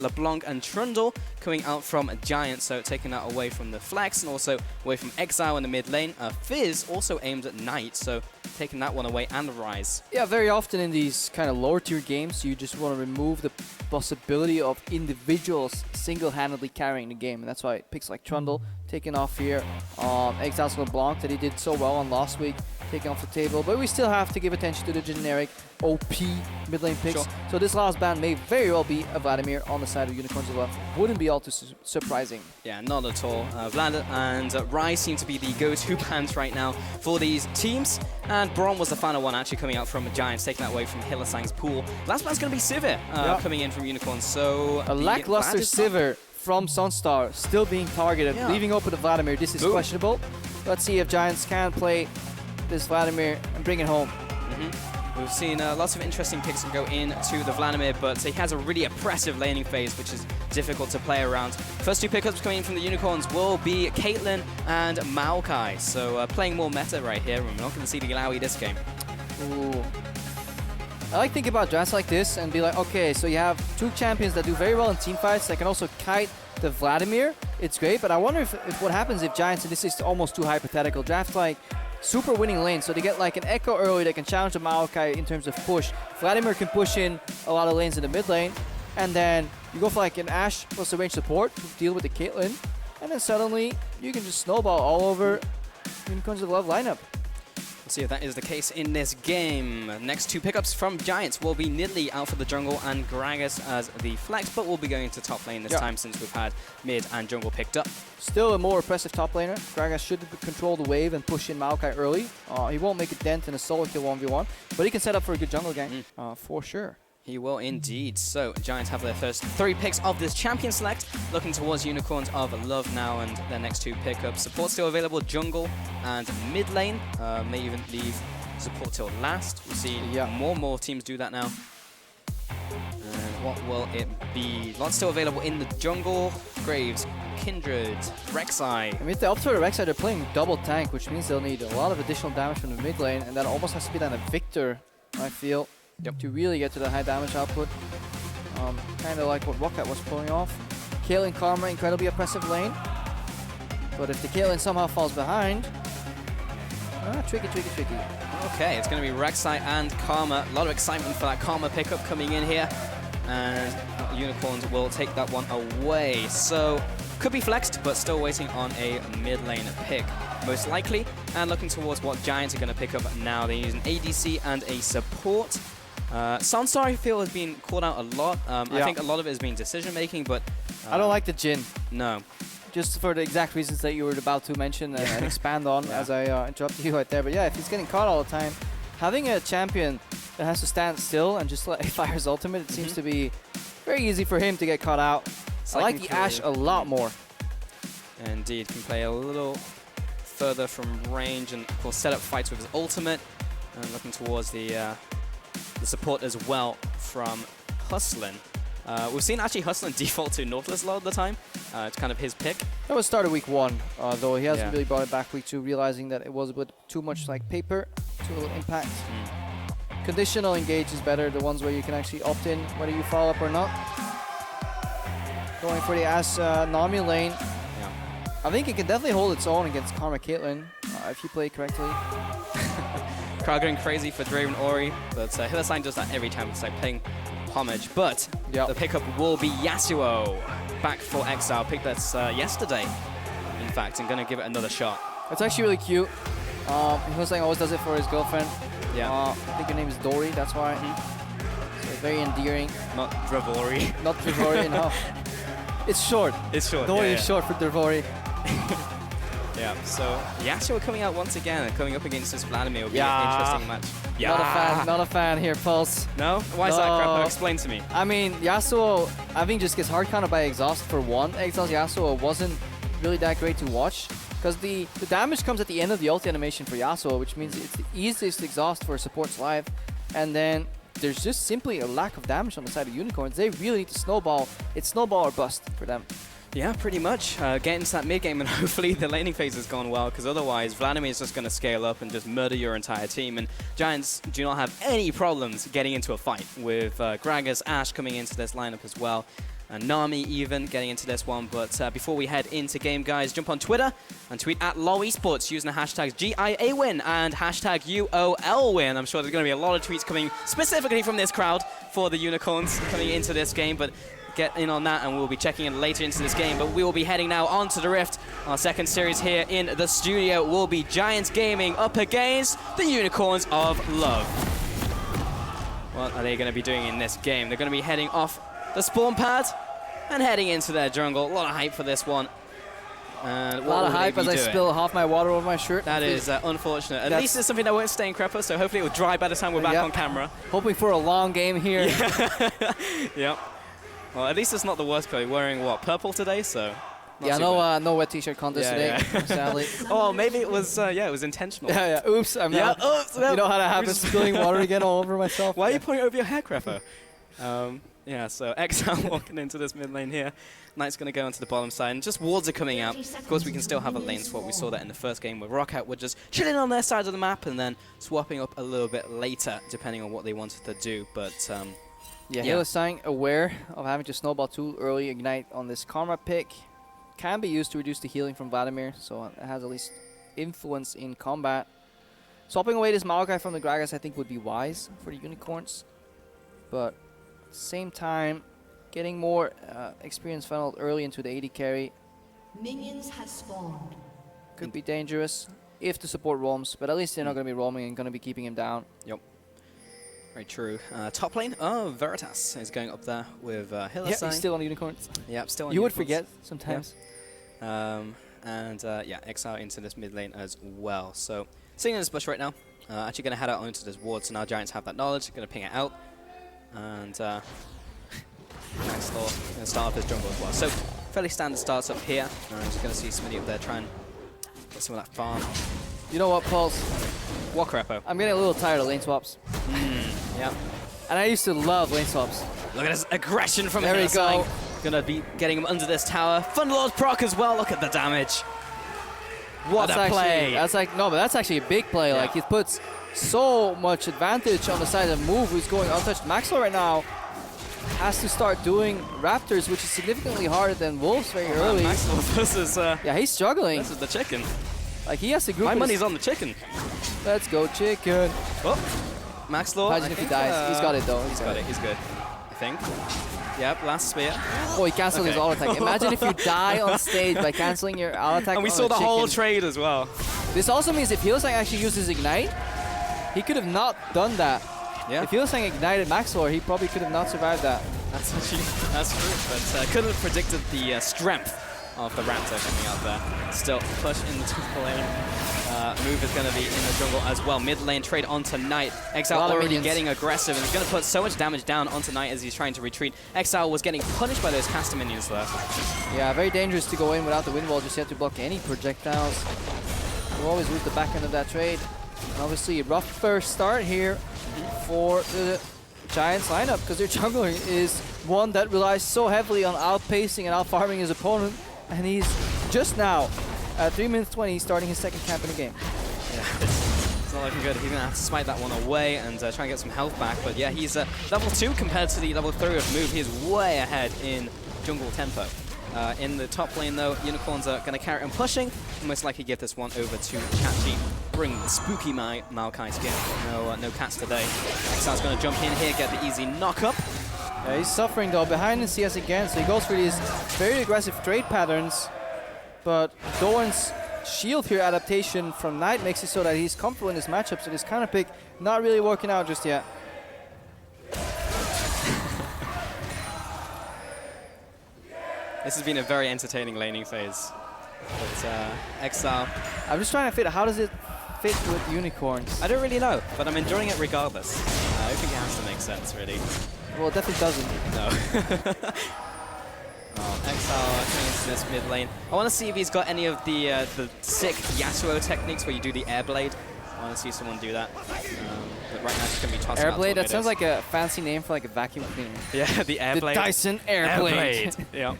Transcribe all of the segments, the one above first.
LeBlanc and Trundle coming out from Giant, so taking that away from the Flex and also away from Exile in the mid lane. Fizz also aimed at Knight, so taking that one away, and Rise. Yeah, very often in these kind of lower tier games, you just want to remove the possibility of individuals single-handedly carrying the game, and that's why picks like Trundle taking off here. Exile's LeBlanc that he did so well on last week, taking off the table, but we still have to give attention to the generic OP mid lane picks. Sure. So this last ban may very well be a Vladimir on the side of Unicorns as well. Wouldn't be all too surprising. Yeah, not at all. Vlad and Rise seem to be the go-to bans right now for these teams. And Braum was the final one actually coming out from Giants, taking that away from Hylissang's pool. Last ban's going to be Sivir coming in from Unicorns. So a lackluster Sivir from Sonstar still being targeted, leaving open to Vladimir. This is questionable. Let's see if Giants can play this Vladimir and bring it home. We've seen lots of interesting picks go into the Vladimir, but he has a really oppressive laning phase, which is difficult to play around. First two pickups coming in from the Unicorns will be Caitlyn and Maokai. So playing more meta right here. We're not going to see the Nidalee this game. Ooh. I like thinking about drafts like this and be like, okay, so you have two champions that do very well in team fights that can also kite the Vladimir. It's great, but I wonder if what happens if Giants, and this is almost too hypothetical, draft like super winning lane, so they get like an Echo early that can challenge the Maokai in terms of push. Vladimir can push in a lot of lanes in the mid lane, and then you go for like an Ashe plus a range support to deal with the Caitlyn, and then suddenly you can just snowball all over Unicorns of Love lineup. Let's see if that is the case in this game. Next two pickups from Giants will be Nidalee out for the jungle and Gragas as the flex, but we'll be going to top lane this time since we've had mid and jungle picked up. Still a more oppressive top laner. Gragas should control the wave and push in Maokai early. He won't make a dent in a solo kill 1v1, but he can set up for a good jungle gang for sure. He will indeed. So Giants have their first three picks of this champion select, looking towards Unicorns of Love now, and their next two pickups. Support still available, jungle and mid lane. May even leave support till last. We'll see more and more teams do that now. And what will it be? Lots still available in the jungle. Graves, Kindred, Rek'sai. I mean, if they opt for the Rek'sai, they're playing double tank, which means they'll need a lot of additional damage from the mid lane, and that almost has to be then a Victor, I feel. To really get to the high damage output. Kind of like what Rocket was pulling off. Caitlyn Karma, incredibly oppressive lane. But if the Caitlyn somehow falls behind, tricky. Okay, it's going to be Rek'sai and Karma. A lot of excitement for that Karma pickup coming in here. And Unicorns will take that one away. So, could be flexed, but still waiting on a mid lane pick, most likely. And looking towards what Giants are going to pick up now. They use an ADC and a support. Sonstar, I feel, has been called out a lot. I think a lot of it has been decision-making, but... I don't like the Jhin. No. Just for the exact reasons that you were about to mention and expand on as I interrupted you right there. But yeah, if he's getting caught all the time, having a champion that has to stand still and just let fire his ultimate, it seems to be very easy for him to get caught out. I like the Ashe a lot more. Indeed, can play a little further from range and, of course, set up fights with his ultimate. And looking towards the support as well from Hustlin. We've seen actually Hustlin default to Nautilus a lot of the time. It's kind of his pick. That was started week 1, though he hasn't really brought it back week 2, realizing that it was a bit too much like paper, too little impact. Conditional engage is better, the ones where you can actually opt in whether you follow up or not. Going for the Ashe Nami lane. I think it can definitely hold its own against Karma Caitlyn if you play correctly. Crowd going crazy for Draven Ori, but Hylissang does that every time. It's like playing homage. But the pickup will be Yasuo, back for Exile. Picked that yesterday, in fact, and going to give it another shot. It's actually really cute. Hylissang always does it for his girlfriend. I think her name is Dory, that's why. So very endearing. Not Dravori. Not Dravori, no. It's short. It's short. Dory is short for Dravori. So Yasuo coming out once again and coming up against this Vladimir will be an interesting match. Not a fan here, Pulse. No? Why is that crap? Explain to me. I mean, Yasuo, I think just gets hard counted by Exhaust for one. Exhaust Yasuo wasn't really that great to watch because the damage comes at the end of the ulti animation for Yasuo, which means it's the easiest exhaust for supports live. And then there's just simply a lack of damage on the side of Unicorns. They really need to snowball. It's snowball or bust for them. Yeah, pretty much. Get into that mid-game and hopefully the laning phase has gone well, because otherwise Vladimir is just going to scale up and just murder your entire team. And Giants do not have any problems getting into a fight with Gragas, Ashe coming into this lineup as well. and Nami even getting into this one. But before we head into game, guys, jump on Twitter and tweet at LOL Esports using the hashtags GIA win and hashtag UOL win. I'm sure there's going to be a lot of tweets coming specifically from this crowd for the Unicorns coming into this game, but get in on that and we'll be checking in later into this game. But we will be heading now onto the Rift. Our second series here in the studio will be Giants Gaming up against the Unicorns of Love. What are they going to be doing in this game? They're going to be heading off the spawn pad and heading into their jungle. A lot of hype for this one. And a lot of hype as I spill half my water over my shirt. That is unfortunate. At least it's something that won't stay in Crepper, so hopefully it will dry by the time we're back on camera. Hoping for a long game here. Yep. Well, at least it's not the worst play. Wearing what, purple today, so. Yeah, no wet t-shirt contest today, sadly. Oh, maybe it was, it was intentional. Oops, I'm not. Oops, you know how to happen, spilling water again all over myself. Why are you putting it over your hair, Crepper? Yeah, so Exile walking into this mid lane here. Knight's going to go onto the bottom side, and just wards are coming out. Of course, we can still have a lane swap. We saw that in the first game where Rockout were just chilling on their side of the map and then swapping up a little bit later, depending on what they wanted to do. But Hylissang aware of having to snowball too early, ignite on this Karma pick. Can be used to reduce the healing from Vladimir, so it has at least influence in combat. Swapping away this Maokai from the Gragas I think would be wise for the Unicorns. But at the same time, getting more experience funneled early into the AD carry Minions have spawned. could be dangerous if the support roams, but at least they're not going to be roaming and going to be keeping him down. Yep. Very true. Top lane, Veritas is going up there with Hylissang. Yeah, he's still on the Unicorns. Yep, still on You would Unicorns. forget sometimes. Exile into this mid lane as well. So, sitting in this bush right now. Actually going to head out onto this ward, so now Giants have that knowledge. Going to ping it out. And Maxlore going to start up his jungle as well. So, fairly standard starts up here. And you're going to see Smitty up there trying to get some of that farm. You know what, Pulse? What, Crepo? I'm getting a little tired of lane swaps. Yep. And I used to love lane swaps. Look at this aggression from There we Hylissang. go. Gonna be getting him under this tower. Funlord proc as well. Look at the damage. What That's a actually, play. but that's actually a big play. Yeah. Like, he puts so much advantage on the side of the move. Who's going untouched. Maxlore right now has to start doing Raptors, which is significantly harder than Wolves very early. Maxlore versus Yeah, he's struggling. this is the chicken. Like, he has to group My his- money's on the chicken. Let's go, chicken. Oh, Maxlore. Imagine if he dies. He's got it, though. He's got it. He's good. I think. Yep, last spear. Oh, he canceled his auto attack. Imagine if you die on stage by canceling your auto attack. And we on saw a the whole chicken. trade as well. This also means if Hylissang actually uses Ignite, he could have not done that. Yeah. If Hylissang ignited Maxlore, he probably could have not survived that. That's true, but couldn't have predicted the strength of the Raptor coming out there. Still, push into the lane. Move is going to be in the jungle as well. Mid lane trade onto Knight. Exile already minions. getting aggressive and he's going to put so much damage down onto Knight as he's trying to retreat. Exile was getting punished by those caster minions there. Yeah, very dangerous to go in without the wind wall, just yet to block any projectiles. You always lose the back end of that trade. And obviously a rough first start here for the Giants lineup, because their jungler is one that relies so heavily on outpacing and out-farming his opponent, and he's just now at 3 minutes 20 starting his second camp in the game. Yeah, it's not looking good. He's going to have to smite that one away and try and get some health back. But yeah, he's level 2 compared to the level 3 of move. He is way ahead in jungle tempo. In the top lane, though, Unicorns are going to carry on pushing. Most likely give this one over to Catchy. Bring the spooky Maokai skin. No cats today. Exile's going to jump in here, get the easy knock up. Yeah, he's suffering though, behind the CS again, so he goes for these very aggressive trade patterns. But Doran's shield here adaptation from Knight makes it so that he's comfortable in this matchup, so this counter pick not really working out just yet. This has been a very entertaining laning phase. But Exile, I'm just trying to fit, how does it fit with Unicorns? I don't really know, but I'm enjoying it regardless. I don't think it has to make sense, really. Well, it definitely doesn't. No. Exile coming into this mid lane. I want to see if he's got any of the sick Yasuo techniques where you do the air blade. I want to see someone do that. But right now it's going to be tossing out Airblade, that sounds tornadoes. like a fancy name for like a vacuum cleaner. Yeah, the air The blade. Dyson Airblade. Yeah.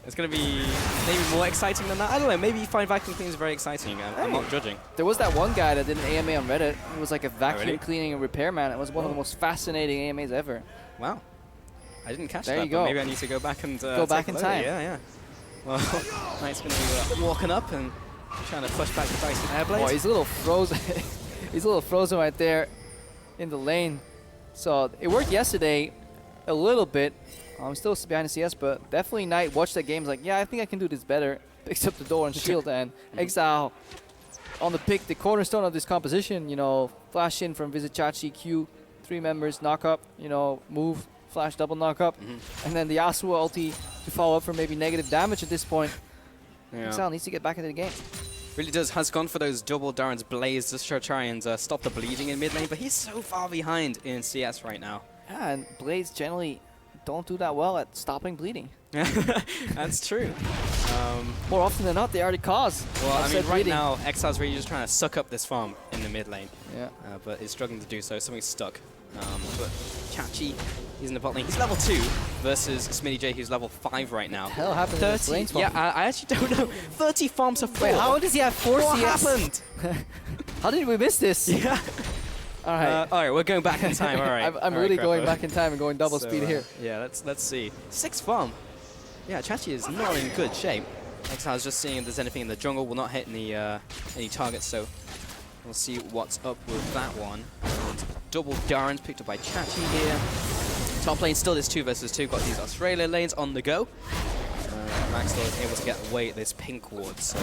It's going to be maybe more exciting than that. I don't know. Maybe you find vacuum cleaners very exciting. I'm not judging. There was that one guy that did an AMA on Reddit. It was like a vacuum really? cleaning and repairman. It was one of the most fascinating AMAs ever. Wow. I didn't catch There that, you go. but maybe I need to go back and Go back take in a look. time. Yeah, yeah. Well, Knight's going to be walking up and trying to push back the dicey airblade. Oh, he's a little frozen. He's a little frozen right there in the lane. So it worked yesterday a little bit. I'm still behind the CS, but definitely Knight watched that game. He's like, yeah, I think I can do this better. Picks up the door and shield, and Exile on the pick, the cornerstone of this composition. You know, flash in from Vizicsacsi, Q, 3 members, knock up. You know, move, flash, double knock up, and then the Yasuo ulti to follow up for maybe negative damage at this point. Yeah. Exile needs to get back into the game. Really has gone for those double Darren's Blaze just to try and stop the bleeding in mid lane, but he's so far behind in CS right now. Yeah, and Blades generally don't do that well at stopping bleeding. That's true. More often than not, they are the cause. Well, I mean, right bleeding. now, Exile's really just trying to suck up this farm in the mid lane, Yeah. but he's struggling to do so. Something's stuck. But Chachi, he's in the bot lane. He's level 2 versus SmityJ, who's level 5 right now. Hell happened to this lane swap? Yeah, I actually don't know. 30 farms to 4. Wait, how does he have 4 What CS? happened? How did we miss this? Yeah. All right. All right, we're going back in time. All right. I'm All really right, going Grappo. back in time and going double speed here. Yeah, let's see. 6 farm. Yeah, Chachi is not in good shape. Exile's just seeing if there's anything in the jungle. Will not hit any targets, so we'll see what's up with that one. And double Darren's picked up by Chachi here. Top lane still is 2 versus 2. Got these Australia lanes on the go. Maxlore is able to get away at this pink ward, so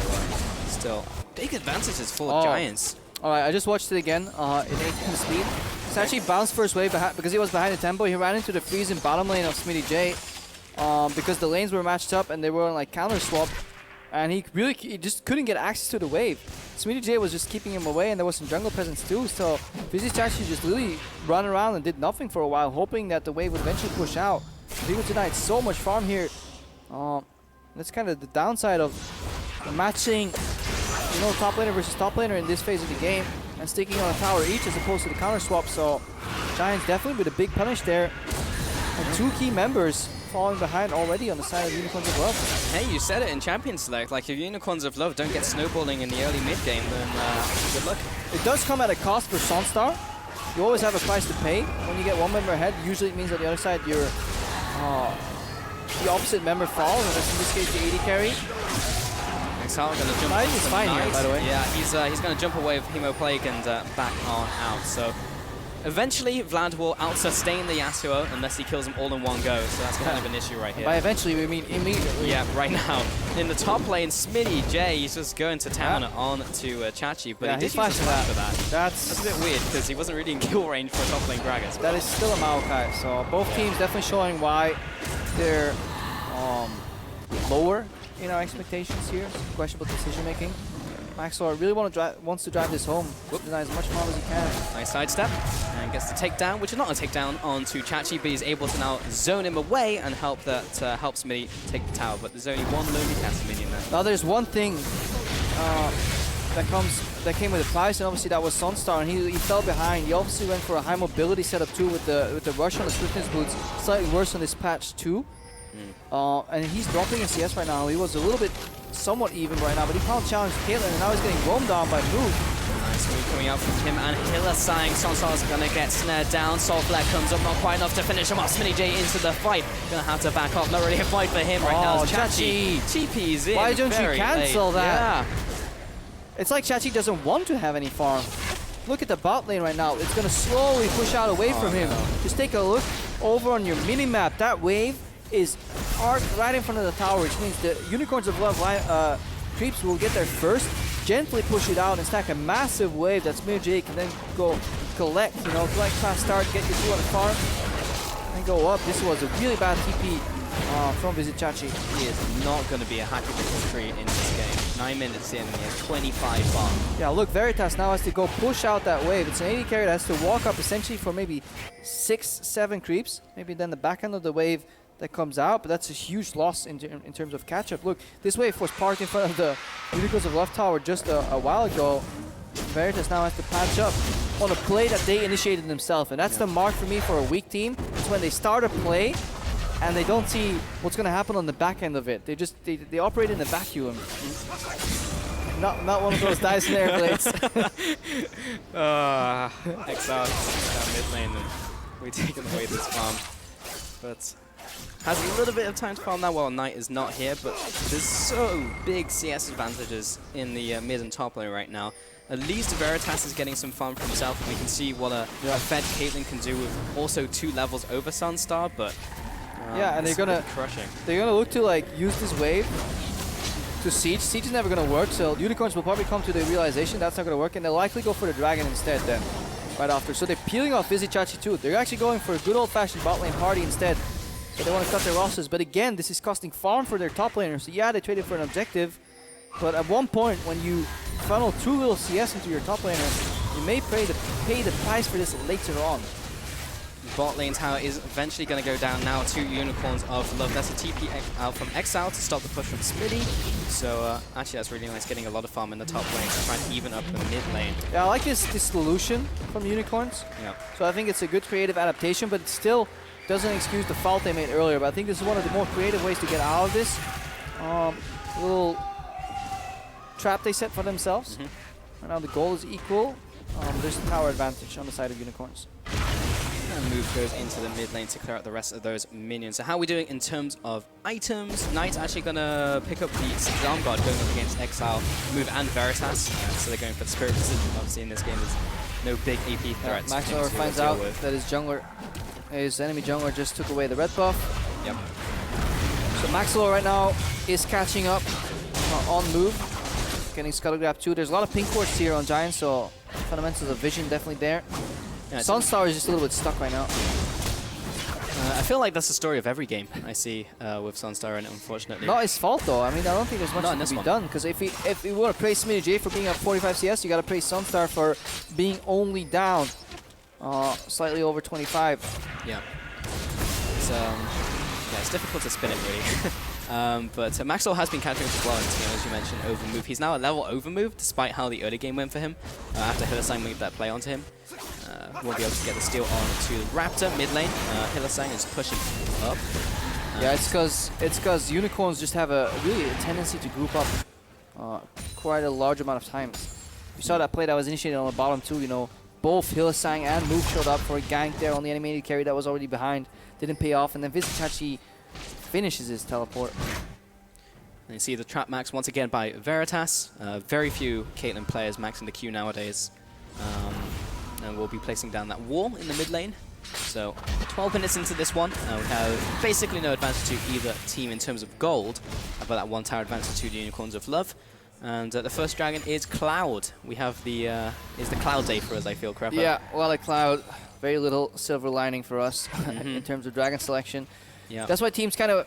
still big advantages for Giants. All right, I just watched it again. It 18 speed. It's actually bounced first wave because he was behind the tempo. He ran into the freezing bottom lane of SmityJ because the lanes were matched up and they were on like counter swap, and he just couldn't get access to the wave. SmityJ was just keeping him away, and there was some jungle presence too. So Vizicsacsi just really ran around and did nothing for a while, hoping that the wave would eventually push out. He would deny so much farm here. That's kind of the downside of matching, you know, top laner versus top laner in this phase of the game, and sticking on a tower each as opposed to the counter swap. So Giants definitely with a big punish there, and 2 key members falling behind already on the side of Unicorns of Love. Hey, you said it in Champion Select. Like, if Unicorns of Love don't get snowballing in the early mid game, then good luck. It does come at a cost for Sonstar. You always have a price to pay. When you get 1 member ahead, usually it means on the other side you're the opposite member falls, and that's in this case the AD carry. Exile going to jump. Knight is fine here, by the way. Yeah, he's going to jump away with Hemo Plague and back on out. So eventually, Vlad will out-sustain the Yasuo unless he kills them all in one go. So that's kind of an issue right here. By eventually, we mean immediately. Yeah, right now. In the top lane, SmityJ, he's just going to town on to Chachi, but Yeah, he did he use his flashed flash for that. that. That's a bit weird because he wasn't really in kill range for top lane Gragas. That is still a Maokai. So both teams definitely showing why they're lower in our expectations here. Questionable decision making. Maxlore really wants to drive this home. Deny as much farm as he can. Nice sidestep, and gets the takedown, which is not a takedown onto Chachi, but he's able to now zone him away and help Smitty take the tower. But there's only one lonely castle minion there. Now there's one thing that came with the price, and obviously that was Sonstar, and he fell behind. He obviously went for a high mobility setup too with the rush on the swiftness boots. Slightly worse on this patch too. And he's dropping in CS right now. He was a little bit somewhat even right now, but he can't challenge Caitlyn, and now he's getting roamed on by Move. Nice move coming out from him and Hylissang. Sonstar's gonna get snared down. Soulflare comes up, not quite enough to finish him off. SmityJ into the fight. Gonna have to back off. Not really a fight for him right now. Chachi TP's in. Why don't you cancel late. that? Yeah. It's like Chachi doesn't want to have any farm. Look at the bot lane right now. It's gonna slowly push out away from him. No. Just take a look over on your mini-map. That wave is arced right in front of the tower, which means the Unicorns of Love creeps will get there first, gently push it out and stack a massive wave that SmityJ can then go collect fast start, get your 2 on the farm, and go up. This was a really bad TP from Vizicsacsi. He is not going to be a happy little tree in this game. 9 minutes in, and he has 25 farm. Yeah, look, Veritas now has to go push out that wave. It's an AD carry that has to walk up essentially for maybe 6-7 creeps, maybe then the back end of the wave that comes out, but that's a huge loss in terms of catch-up. Look, this wave was parked in front of the Unicorns of Love Tower just a while ago. Veritas now has to patch up on a play that they initiated themselves, and that's the mark for me for a weak team. It's when they start a play and they don't see what's going to happen on the back end of it. They operate in a vacuum. Not one of those Dyson Airblades. Exile down mid lane, and we've taken away this farm. But has a little bit of time to farm now while Knight is not here, but there's so big CS advantages in the mid and top lane right now. At least Veritas is getting some farm for himself, and we can see what a fed Caitlyn can do with also 2 levels over Sonstar, but yeah, and they're gonna look to like use this wave to siege. Siege is never gonna work, so Unicorns will probably come to the realization that's not gonna work, and they'll likely go for the dragon instead then, right after. So they're peeling off Vizicsacsi too. They're actually going for a good old-fashioned bot lane party instead. But they want to cut their losses. But again, this is costing farm for their top laners. So yeah, they traded for an objective, but at one point when you funnel too little CS into your top laner, you may pay the price for this later on. Bot lane tower is eventually going to go down now to Unicorns of Love. That's a TP out from Exile to stop the push from Smitty. So actually that's really nice, getting a lot of farm in the top lane to try and even up the mid lane. Yeah, I like this solution from Unicorns. Yeah. So I think it's a good creative adaptation, but it still doesn't excuse the fault they made earlier. But I think this is one of the more creative ways to get out of this. Little trap they set for themselves. Right now the goal is equal. There's the power advantage on the side of Unicorns. And move goes into the mid lane to clear out the rest of those minions. So how are we doing in terms of items? Knight's actually going to pick up the Soundguard going up against Exile, Move and Veritas. So they're going for the Spirit Precision. Obviously in this game there's no big AP threats. Maxlore finds out that his enemy jungler just took away the red buff. Yep. So Maxlore right now is catching up on move. Getting Scuttle Grab too. There's a lot of pink wards here on Giants, so fundamentals of vision definitely there. Yeah, Sonstar is just a little bit stuck right now. I feel like that's the story of every game I see with Sonstar, and unfortunately. Not his fault though. I mean, I don't think there's much to be done, because if we want to praise SmityJ for being at 45 CS, you got to praise Sonstar for being only down slightly over 25. Yeah. It's difficult to spin it really. But Maxwell has been countering as well, as you mentioned, overmove. He's now a level overmove, despite how the early game went for him. After Hylissang moved that play onto him. Won't be able to get the steal on to Raptor mid lane. Hylissang is pushing up. Yeah, it's because Unicorns just have a tendency to group up quite a large amount of times. We saw that play that was initiated on the bottom too, you know. Both Hylissang and Move showed up for a gank there on the animated carry that was already behind. Didn't pay off, and then Vizicsacsi finishes his teleport. And you see the trap max once again by Veritas. Very few Caitlyn players maxing the Q nowadays. And we'll be placing down that wall in the mid lane. So 12 minutes into this one, we have basically no advantage to either team in terms of gold, but that 1 tower advantage to the Unicorns of Love. And the first dragon is Cloud. We have the is the Cloud day for us, I feel, Crapper. Yeah, well, a Cloud, very little silver lining for us in terms of dragon selection. Yeah. That's why teams kind of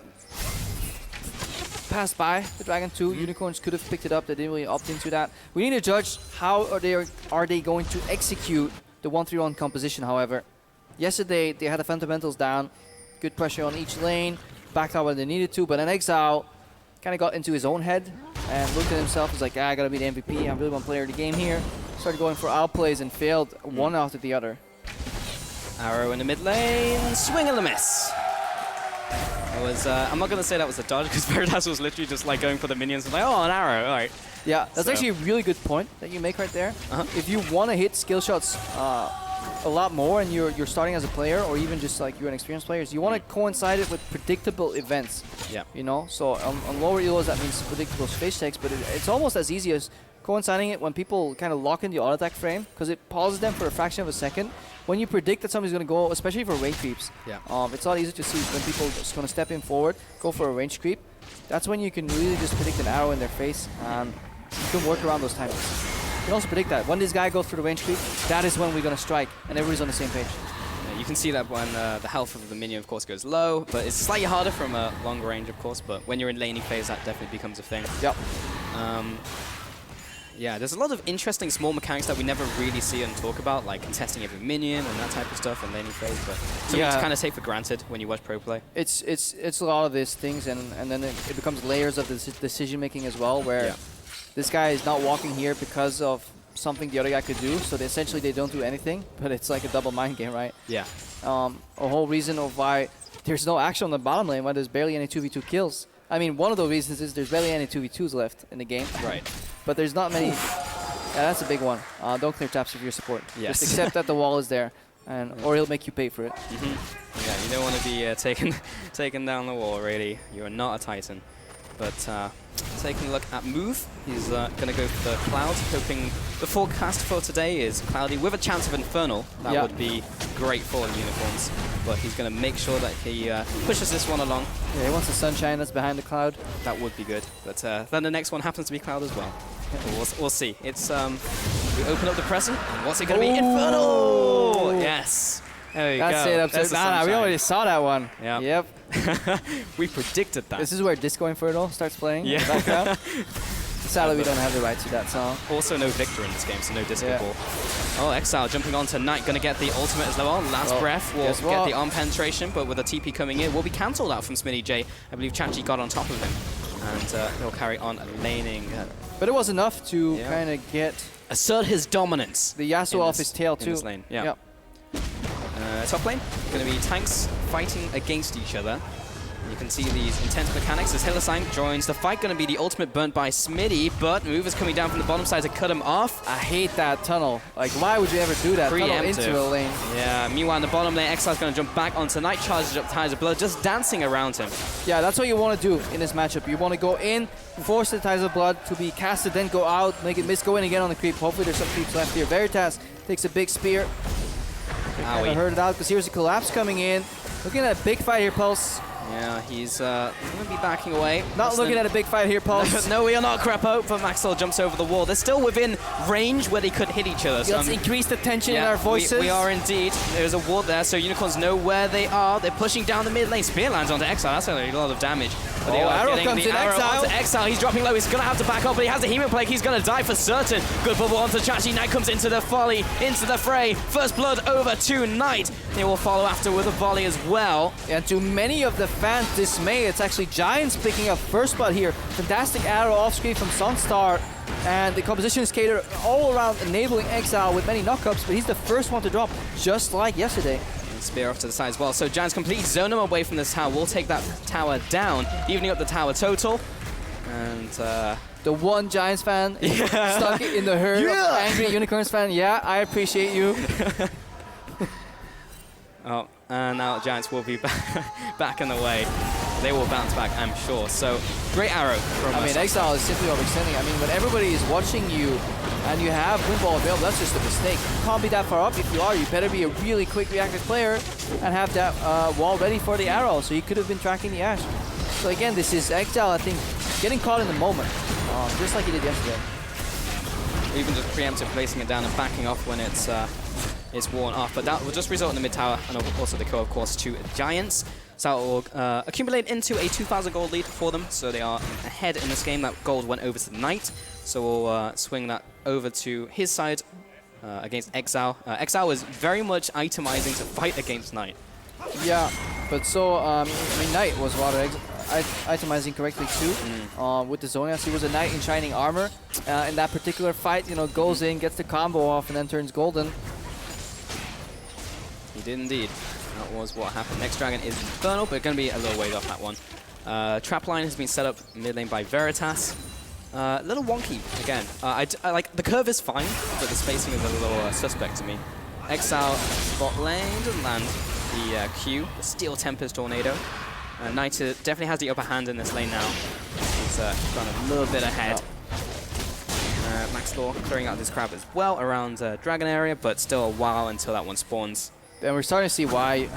passed by the Dragon 2. Unicorns could have picked it up. They didn't really opt into that. We need to judge how are they going to execute the 1-3-1 composition, however. Yesterday, they had the fundamentals down. Good pressure on each lane. Backed out when they needed to. But then Exile kind of got into his own head and looked at himself. He's like, I got to be the MVP. I'm really one player of the game here. Started going for outplays and failed one after the other. Arrow in the mid lane. Swing and a miss. I'm not going to say that was a dodge, because Veritas was literally just like going for the minions and like, oh, an arrow, all right. Yeah, that's actually a really good point that you make right there. If you want to hit skill shots a lot more and you're starting as a player, or even just like you're an experienced player, you want to coincide it with predictable events. Yeah. You know, so on lower elos that means predictable space checks, but it's almost as easy as coinciding it when people kind of lock in the auto attack frame, because it pauses them for a fraction of a second. When you predict that somebody's going to go, especially for range creeps, it's a lot easier to see when people are just going to step in forward, go for a range creep. That's when you can really just predict an arrow in their face, and you can work around those timings. You can also predict that when this guy goes through the range creep, that is when we're going to strike, and everybody's on the same page. Yeah, you can see that when the health of the minion, of course, goes low, but it's slightly harder from a long range, of course, but when you're in laning phase, that definitely becomes a thing. Yep. Yeah, there's a lot of interesting small mechanics that we never really see and talk about, like contesting every minion and that type of stuff in laning phase, but something to kind of take for granted when you watch pro play. It's a lot of these things, and then it becomes layers of decision making as well, where this guy is not walking here because of something the other guy could do, so essentially they don't do anything, but it's like a double mind game, right? Yeah. A whole reason of why there's no action on the bottom lane, why there's barely any 2v2 kills. I mean, one of the reasons is there's barely any 2v2s left in the game. Right. But there's not many. Yeah, that's a big one. Don't clear traps if you're support. Yes. Just accept that the wall is there. and or he'll make you pay for it. Yeah, you don't want to be taken down the wall, really. You're not a Titan. But taking a look at move, he's going to go for the Cloud, hoping the forecast for today is cloudy with a chance of Infernal. That would be great for Unicorns. But he's going to make sure that he pushes this one along. Yeah, he wants the sunshine that's behind the Cloud. That would be good. But then the next one happens to be Cloud as well. We'll see. It's we open up the present, and what's it going to be? Infernal! Yes. There you That's go. it. That's it. We already saw that one. Yeah. Yep. We predicted that. This is where Disco Inferno starts playing in the background. Sadly, we don't have the rights to that song. Also no Victor in this game, so no Disco Ball. Oh, Exile jumping onto Knight, going to get the ultimate as well. Last breath will get the arm penetration, but with a TP coming in, will be cancelled out from SmityJ. I believe Chachi got on top of him, and he'll carry on laning. But it was enough to kind of get... assert his dominance. The Yasuo off his tail, too. In this lane, top lane, going to be tanks fighting against each other. You can see these intense mechanics as Hylissang joins the fight. Going to be the ultimate burnt by Smitty, but move is coming down from the bottom side to cut him off. I hate that tunnel. Like, why would you ever do that? Tunnel into a lane. Yeah, meanwhile in the bottom lane, Exile's going to jump back onto Knight, charges up Ties of Blood, just dancing around him. Yeah, that's what you want to do in this matchup. You want to go in, force the Ties of Blood to be casted, then go out, make it miss, go in again on the creep. Hopefully there's some creeps left here. Veritas takes a big spear. I heard it out because here's a collapse coming in. Looking at a big fight here, Pulse. Yeah, he's going to be backing away. Not looking at a big fight here, Pulse. No, we are not. Crepo, but Maxlore jumps over the wall. They're still within range where they could hit each other. So let's increase the tension in our voices. We are indeed. There's a ward there, so Unicorns know where they are. They're pushing down the mid lane. Spear lands onto Exile. That's a lot of damage. But arrow comes in. Exile. He's dropping low. He's going to have to back up, but he has a Hemo Plague. He's going to die for certain. Good bubble onto Chachi. Knight comes into the volley, into the fray. First blood over to Knight. They will follow after with a volley as well. And to many of the fans' dismay, it's actually Giants picking up first blood here. Fantastic arrow off screen from Sonstar. And the composition is catered all around enabling Exile with many knockups, but he's the first one to drop, just like yesterday. And spear off to the side as well. So Giants completely zone him away from this tower. We'll take that tower down, evening up the tower total. And the one Giants fan stuck in the herd of angry Unicorns fan. Yeah, I appreciate you. Oh, and now Giants will be back in the way. They will bounce back, I'm sure. So, great arrow from Exile is simply overextending. I mean, when everybody is watching you and you have Boom Ball available, that's just a mistake. You can't be that far up. If you are, you better be a really quick reactive player and have that wall ready for the arrow. So you could have been tracking the Ashe. So again, this is Exile, I think, getting caught in the moment, just like he did yesterday. Even just preemptive placing it down and backing off when it's worn off. But that will just result in the mid tower and also the kill, of course, to Giants. So it will accumulate into a 2,000 gold lead for them. So they are ahead in this game. That gold went over to the Knight. So we'll swing that over to his side against Exile. Exile is very much itemizing to fight against Knight. Yeah, but so, I mean, Knight was rather itemizing correctly too with the Zonias. He was a Knight in Shining Armor. In that particular fight, you know, goes in, gets the combo off, and then turns golden. He did indeed. That was what happened. Next dragon is Infernal, but going to be a little ways off that one. Trap line has been set up mid lane by Veritas. A little wonky again. I like the curve is fine, but the spacing is a little suspect to me. Exile bot lane doesn't land the Q, the Steel Tempest Tornado. Knight definitely has the upper hand in this lane now. He's gone a little bit ahead. Maxlore clearing out this crab as well around dragon area, but still a while until that one spawns. And we're starting to see why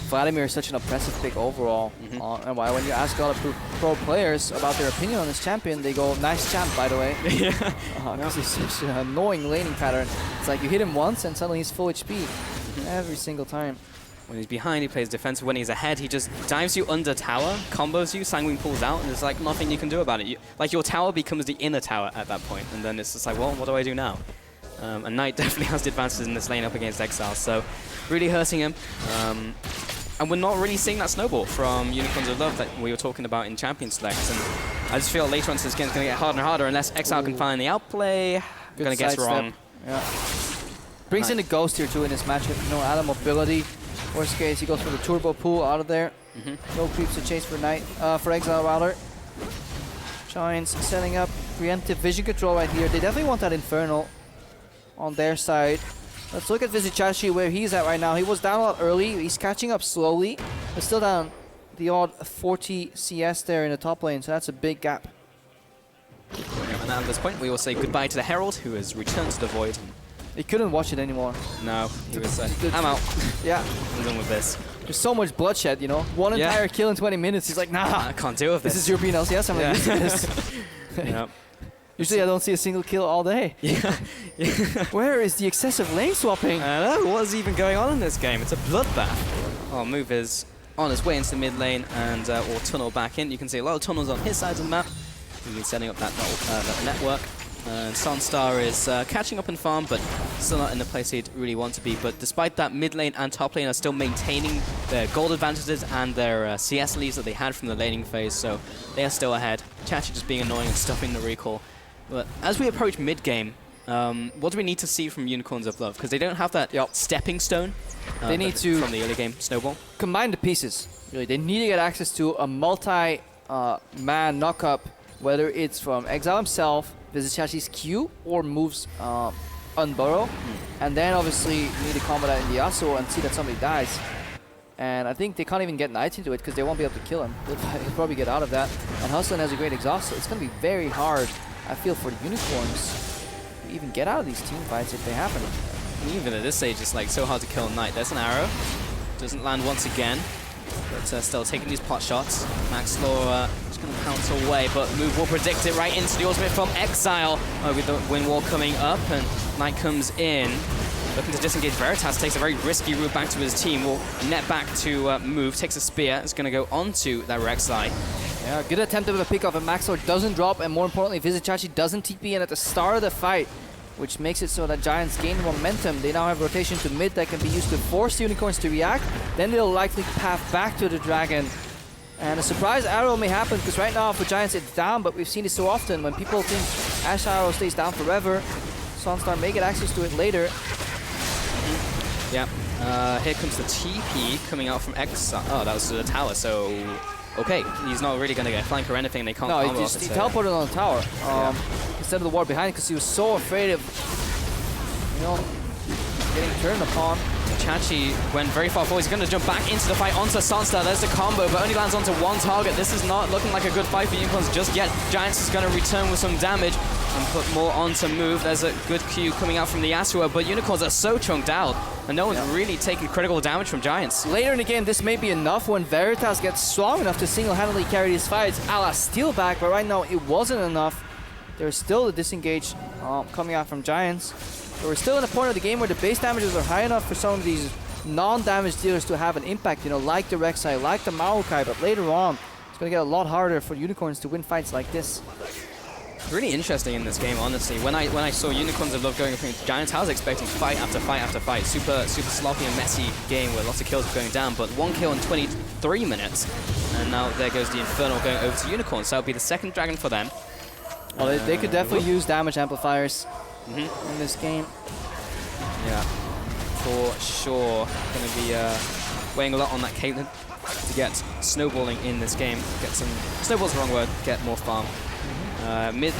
Vladimir is such an oppressive pick overall. And why when you ask all the pro players about their opinion on this champion, they go, nice champ, by the way. Because he's such an annoying laning pattern. It's like you hit him once and suddenly he's full HP. Every single time. When he's behind, he plays defensive. When he's ahead, he just dives you under tower, combos you, Sanguine pulls out, and there's like nothing you can do about it. Like your tower becomes the inner tower at that point, and then it's just like, well, what do I do now? And Knight definitely has the advantages in this lane up against Exile, so really hurting him. And we're not really seeing that snowball from Unicorns of Love that we were talking about in Champion Selects. And I just feel later on this game's going to get harder and harder unless Exile can find the outplay. I'm going to guess wrong. Yeah. Brings in the Ghost here too in this matchup. You know, add mobility. Worst case, he goes for the turbo pool out of there. No creeps to chase for Knight, for Exile rather. Giants setting up preemptive vision control right here. They definitely want that Infernal on their side. Let's look at Vizicsacsi, where he's at right now. He was down a lot early. He's catching up slowly, but still down the odd 40 CS there in the top lane, so that's a big gap. And at this point, we will say goodbye to the Herald, who has returned to the Void. He couldn't watch it anymore. No, he was I'm out. Yeah. I'm done with this. There's so much bloodshed, you know? One entire kill in 20 minutes. He's like, nah. I can't deal with this. This is European LCS. I'm like, this is Yep. Usually I don't see a single kill all day. Yeah. Where is the excessive lane swapping? I don't know what's even going on in this game. It's a bloodbath. Oh, Move is on his way into the mid lane and will tunnel back in. You can see a lot of tunnels on his side of the map. He's setting up that network. And Sonstar is catching up in farm, but still not in the place he'd really want to be. But despite that, mid lane and top lane are still maintaining their gold advantages and their CS leads that they had from the laning phase, so they are still ahead. Chachi just being annoying and stopping the recall. But as we approach mid game, what do we need to see from Unicorns of Love? Because they don't have that stepping stone. They need to from the early game snowball. Combine the pieces. Really, they need to get access to a multi-man knockup, whether it's from Exile himself, Vizicacsi's Q, or moves unburrow, and then obviously you need to combo that in the Yasuo and see that somebody dies. And I think they can't even get Knight into it because they won't be able to kill him. He'll probably get out of that. And Hustlin has a great exhaust, so it's going to be very hard, I feel, for the Unicorns to even get out of these team fights if they happen. Even at this stage, it's like so hard to kill Knight. There's an arrow. Doesn't land once again. But still taking these pot shots. Maxlore just going to pounce away, but Move will predict it right into the ultimate from Exile. With the wind wall coming up, and Knight comes in. Looking to disengage Veritas, takes a very risky route back to his team. Will net back to Move, takes a spear. It's going to go onto that Rek'sai. Yeah, good attempt of a pick off, and Maxlore doesn't drop, and more importantly, Vizicsacsi doesn't TP in at the start of the fight, which makes it so that Giants gain momentum. They now have rotation to mid that can be used to force the Unicorns to react. Then they'll likely path back to the Dragon. And a surprise arrow may happen, because right now for Giants it's down, but we've seen it so often. When people think Ashe arrow stays down forever, Sonstar may get access to it later. Yeah, here comes the TP coming out from Exile. Oh, that was to the tower, so... Okay, he's not really going to get a flank or anything. They can't combo. No, he teleported on the tower instead of the ward behind, because he was so afraid of, you know, getting turned upon. Chachi went very far forward. He's going to jump back into the fight onto Sonstar. There's the combo, but only lands onto one target. This is not looking like a good fight for Unicorns just yet. Giants is going to return with some damage and put more onto Move. There's a good Q coming out from the Yasuo, but Unicorns are so chunked out, and no one's really taking critical damage from Giants. Later in the game, this may be enough when Veritas gets strong enough to single-handedly carry these fights a la Steelback, but right now it wasn't enough. There's still a disengage coming out from Giants. So we're still in a point of the game where the base damages are high enough for some of these non-damage dealers to have an impact, you know, like the Rek'sai, like the Maokai, but later on, it's going to get a lot harder for Unicorns to win fights like this. Really interesting in this game, honestly. When I saw Unicorns of Love going up against Giants, I was expecting fight after fight after fight. Super sloppy and messy game where lots of kills are going down, but 1 kill in 23 minutes. And now there goes the Infernal going over to Unicorns. So that'll be the second Dragon for them. Well, they could definitely use damage amplifiers in this game. Yeah, for sure. Going to be weighing a lot on that Caitlyn to get snowballing in this game. Get some... Snowball's the wrong word. Get more farm. Mid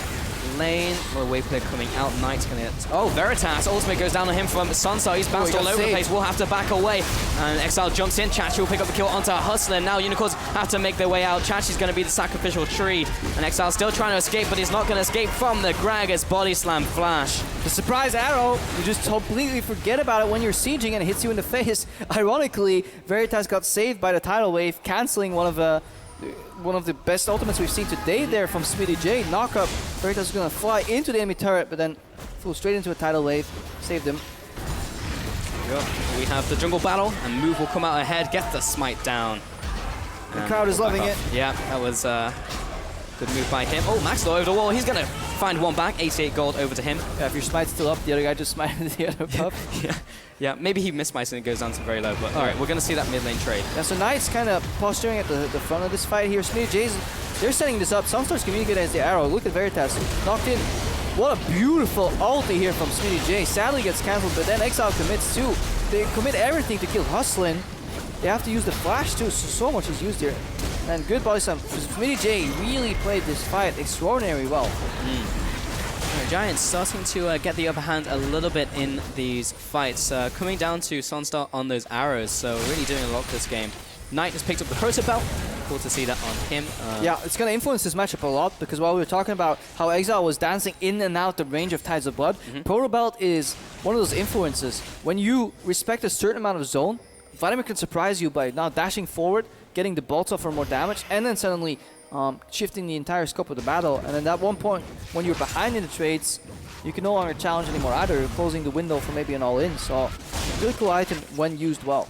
lane, more wave clear coming out. Knight's gonna get... Oh, Veritas. Ultimate goes down on him from Sonstar. He's bounced all over the place. We'll have to back away. And Exile jumps in. Chachi will pick up the kill onto Hustlin. Now Unicorns have to make their way out. Chachi's going to be the sacrificial tree. And Exile's still trying to escape, but he's not going to escape from the Gragas body slam flash. The surprise arrow, you just completely forget about it when you're sieging and it hits you in the face. Ironically, Veritas got saved by the tidal wave, canceling one of the best ultimates we've seen today there from SmityJ. Knock up, Veritas is going to fly into the enemy turret, but then flew straight into a tidal wave, saved him. We have the jungle battle, and Move will come out ahead, get the smite down. The crowd is loving it. Yeah, that was good move by him. Oh, Maxlore over the wall. He's going to find one back. 88 gold over to him. Yeah, if your smite's still up, the other guy just smited the other pup. Yeah, maybe he missmites and it goes down to very low, but alright, we're going to see that mid lane trade. Yeah, so Knight's kind of posturing at the front of this fight here. SmityJ's, they're setting this up. Sonstar's communicating as the arrow. Look at Veritas. Knocked in. What a beautiful ulti here from SmityJ. Sadly gets cancelled, but then Exile commits too. They commit everything to kill Hustlin. They have to use the flash too, so much is used here. And good body slam. SmityJ really played this fight extraordinarily well. Giants starting to get the upper hand a little bit in these fights. Coming down to Sonstar on those arrows, so really doing a lot this game. Knight has picked up the Proto Belt. Cool to see that on him. Yeah, it's going to influence this matchup a lot, because while we were talking about how Exile was dancing in and out the range of Tides of Blood, Proto Belt is one of those influences. When you respect a certain amount of zone, Vladimir can surprise you by now dashing forward, getting the bolts off for more damage, and then suddenly shifting the entire scope of the battle. And then at one point, when you're behind in the trades, you can no longer challenge anymore either, closing the window for maybe an all-in. So, really cool item when used well.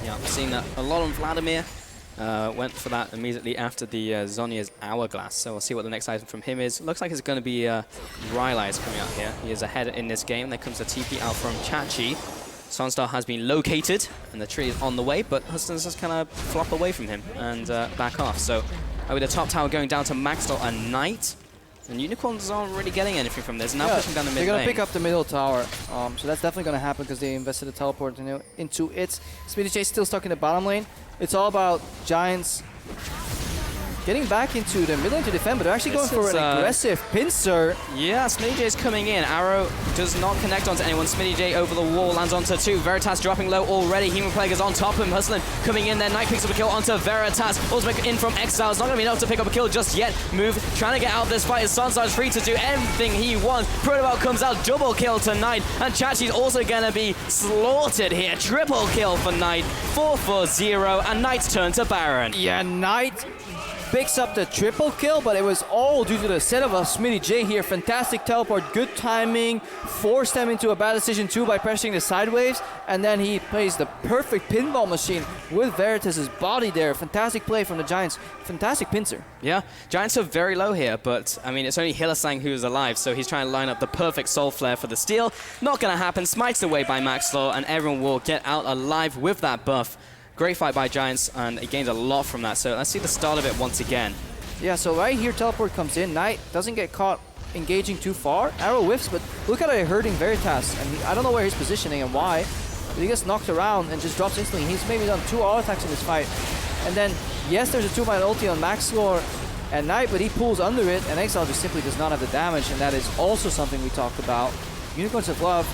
Yeah, I'm seeing that a lot on Vladimir. Went for that immediately after the Zhonya's Hourglass. So we'll see what the next item from him is. Looks like it's going to be Rylai's coming out here. He is ahead in this game. There comes the TP out from Chachi. Sonstar has been located, and the tree is on the way, but Hustlin's just kind of flop away from him and back off. So with the top tower going down to Maxlore and Knight, and Unicorns aren't really getting anything from this. Now pushing down the mid lane. They're going to pick up the middle tower, so that's definitely going to happen because they invested a teleport into it. SmityJ still stuck in the bottom lane. It's all about Giants getting back into the mid lane to defend, but they're actually going for an aggressive pincer. Yeah, SmityJ is coming in. Arrow does not connect onto anyone. SmityJ over the wall, lands onto 2. Veritas dropping low already. Human Plague is on top of him. Hustlin coming in there. Knight picks up a kill onto Veritas. Ultimate in from Exile. It's not going to be enough to pick up a kill just yet. Move, trying to get out of this fight as Sonstar is free to do everything he wants. Protobelt comes out, double kill to Knight. And Chachi's also going to be slaughtered here. Triple kill for Knight. 4-4-0, and Knight's turn to Baron. Yeah, Knight picks up the triple kill, but it was all due to the setup of SmityJ here. Fantastic teleport, good timing, forced them into a bad decision too by pressing the sideways, and then he plays the perfect pinball machine with Veritas' body there. Fantastic play from the Giants. Fantastic pincer. Yeah, Giants are very low here, but I mean, it's only Hylissang who's alive, so he's trying to line up the perfect soul flare for the steal. Not going to happen. Smites away by Maxlore, and everyone will get out alive with that buff. Great fight by Giants, and he gained a lot from that. So let's see the start of it once again. Yeah, so right here, teleport comes in. Knight doesn't get caught engaging too far. Arrow whiffs, but look at it hurting Veritas. And I don't know where he's positioning and why, but he gets knocked around and just drops instantly. He's maybe done 2 auto attacks in this fight. And then, yes, there's a 2-man ulti on Maxlore and Knight, but he pulls under it, and Exile just simply does not have the damage, and that is also something we talked about. Unicorns of Love,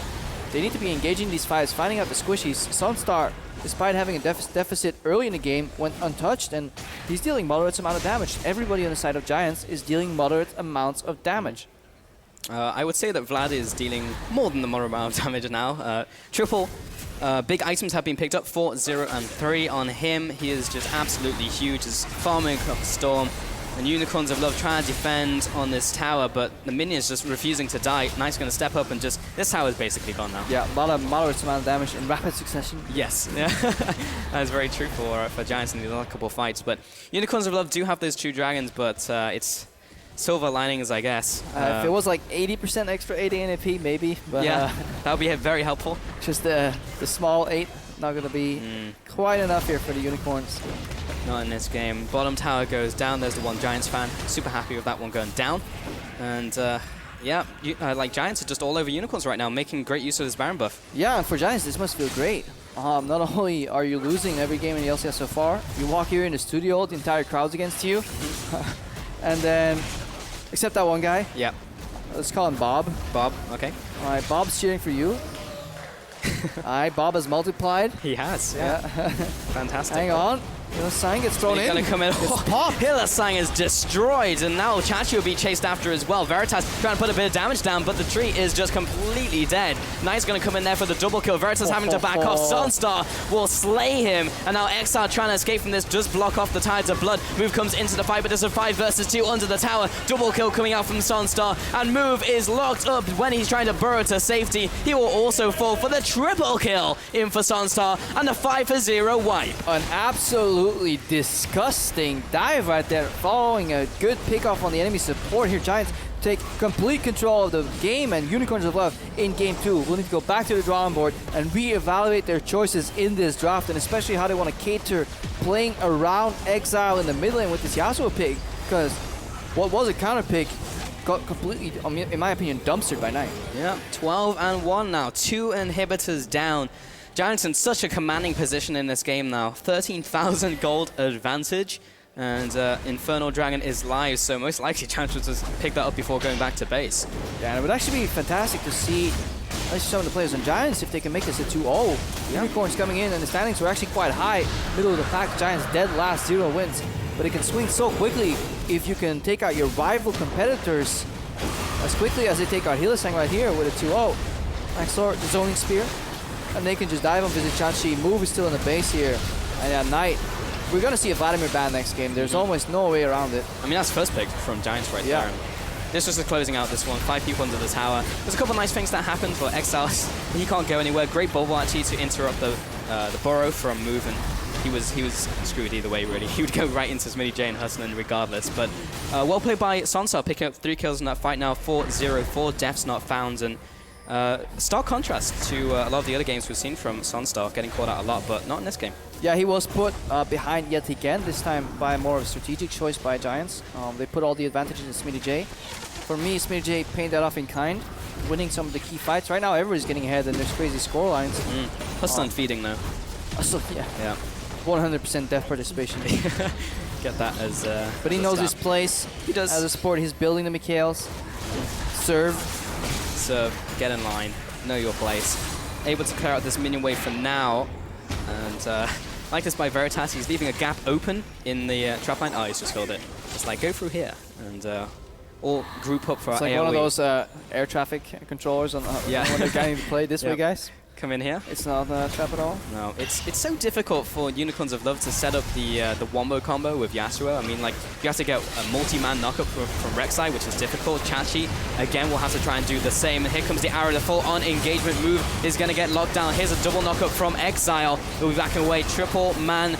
they need to be engaging these fights, finding out the squishies. Sonstar, despite having a deficit early in the game, went untouched, and he's dealing moderate amount of damage. Everybody on the side of Giants is dealing moderate amounts of damage. I would say that Vlad is dealing more than the moderate amount of damage now. Triple big items have been picked up, 4, 0, and 3 on him. He is just absolutely huge. He's farming up the storm. And Unicorns of Love trying to defend on this tower, but the minion's just refusing to die. Knight's going to step up and just... This tower is basically gone now. Yeah, moderate amount of damage in rapid succession. Yes, yeah. That is very true for Giants in the last couple of fights. But Unicorns of Love do have those 2 dragons, but it's silver linings, I guess. If it was like 80% extra AD and AP, maybe. But yeah, that would be very helpful. Just the small 8, not going to be quite enough here for the Unicorns. Not in this game. Bottom tower goes down. There's the one Giants fan. Super happy with that one going down. And yeah, like Giants are just all over Unicorns right now, making great use of this Baron buff. Yeah, and for Giants, this must feel great. Not only are you losing every game in the LCS so far, you walk here in the studio, the entire crowd's against you. And then, except that one guy. Yeah. Let's call him Bob. Bob, okay. All right, Bob's cheering for you. All right, Bob has multiplied. He has, yeah. Fantastic. Hang on. Hylissang gets thrown in. Gonna come in. Pop. Hylissang is destroyed, and now Chachi will be chased after as well. Veritas trying to put a bit of damage down, but the tree is just completely dead. Knight's gonna come in there for the double kill. Veritas having to back off. Sonstar will slay him, and now Exile trying to escape from this, just block off the Tides of Blood. Move comes into the fight, but there's a 5 versus 2 under the tower. Double kill coming out from Sonstar, and Move is locked up when he's trying to burrow to safety. He will also fall for the triple kill in for Sonstar, and the 5-0 wipe. An absolutely disgusting dive right there, following a good pickoff on the enemy support here. Giants take complete control of the game, and Unicorns of Love in game 2 will need to go back to the drawing board and reevaluate their choices in this draft, and especially how they want to cater playing around Exile in the mid lane with this Yasuo pick, because what was a counter pick got completely, in my opinion, dumpstered by Knight. Yeah, 12-1 now, 2 inhibitors down. Giants in such a commanding position in this game now. 13,000 gold advantage. And Infernal Dragon is live, so most likely Giants will just pick that up before going back to base. Yeah, and it would actually be fantastic to see at least some of the players on Giants if they can make this a 2-0. Unicorns coming in, and the standings were actually quite high. Middle of the pack, Giants dead last, 0 wins. But it can swing so quickly if you can take out your rival competitors as quickly as they take out Hylissang right here with a 2-0. Maxlore, the zoning spear, and they can just dive on Vizicsacsi. Move is still in the base here. And yeah, Knight. We're going to see a Vladimir ban next game. There's almost no way around it. I mean, that's first pick from Giants right there. This was the closing out this one. 5 people under the tower. There's a couple of nice things that happened for Exile. He can't go anywhere. Great bubble actually to interrupt the burrow from move, and he was screwed either way, really. He would go right into SmityJ and Hustlin regardless. But well played by Sonstar, picking up 3 kills in that fight now. 4-0, 4 deaths not found, and stark contrast to a lot of the other games we've seen from Sonstar, getting caught out a lot, but not in this game. Yeah, he was put behind yet again, this time by more of a strategic choice by Giants. They put all the advantages in SmityJ. For me, SmityJ paid that off in kind, winning some of the key fights. Right now, everybody's getting ahead, and there's crazy score lines. Hustlin feeding, though. So, yeah. 100% death participation. Get that as but he knows his place. He does. As a support, he's building the Mikhails. Serve. Serve, get in line, know your place. Able to clear out this minion wave for now. And like this by Veritas, he's leaving a gap open in the trap line. Oh, he's just killed it. Just like, go through here. And all group up for it's like AOE. One of those air traffic controllers on when they're going to play this way, guys. Come in here. It's not a trap at all. No, it's so difficult for Unicorns of Love to set up the wombo combo with Yasuo. I mean, like, you have to get a multi-man knockup from Rek'sai, which is difficult. Chachi, again, will have to try and do the same. And here comes the arrow. The full-on engagement move is going to get locked down. Here's a double knockup from Exile. He'll be backing away. Triple man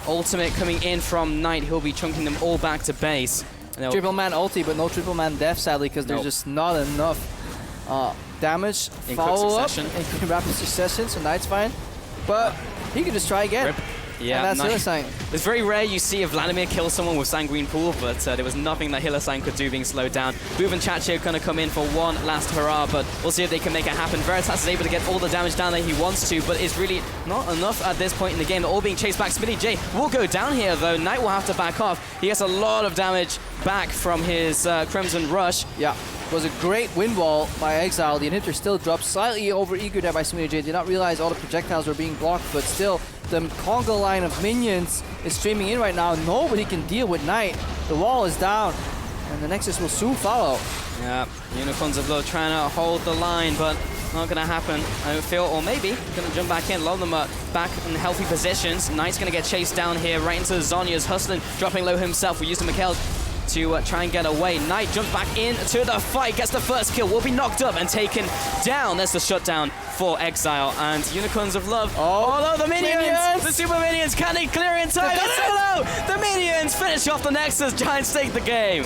ultimate coming in from Knight. He'll be chunking them all back to base. Triple man ulti, but no triple man death, sadly, because there's just not enough damage, follow up in rapid succession, so Knight's fine. But he can just try again. Rip. Yeah, and that's Hylissang. It's very rare you see a Vladimir kill someone with Sanguine Pool, but there was nothing that Hylissang could do being slowed down. Boov and Chachi are going to come in for one last hurrah, but we'll see if they can make it happen. Veritas is able to get all the damage down that he wants to, but it's really not enough at this point in the game. They're all being chased back. SmityJ will go down here, though. Knight will have to back off. He gets a lot of damage back from his Crimson Rush. Yeah. It was a great wind wall by Exile. The inhibitor still dropped slightly over eager there by SmityJ. Did not realize all the projectiles were being blocked, but still, the conga line of minions is streaming in right now. Nobody can deal with Knight. The wall is down, and the Nexus will soon follow. Yeah, Unicorns of Love trying to hold the line, but not going to happen, I don't feel. Or maybe going to jump back in. A lot of them are back in healthy positions. Knight's going to get chased down here right into Zhonya's. Hustlin dropping low himself. We used the Mikhail to try and get away. Knight jumps back into the fight, gets the first kill, will be knocked up and taken down. There's the shutdown for Exile, and Unicorns of Love. Oh no, the minions! The super minions, can they clear in time? The minions finish off the Nexus. Giants take the game.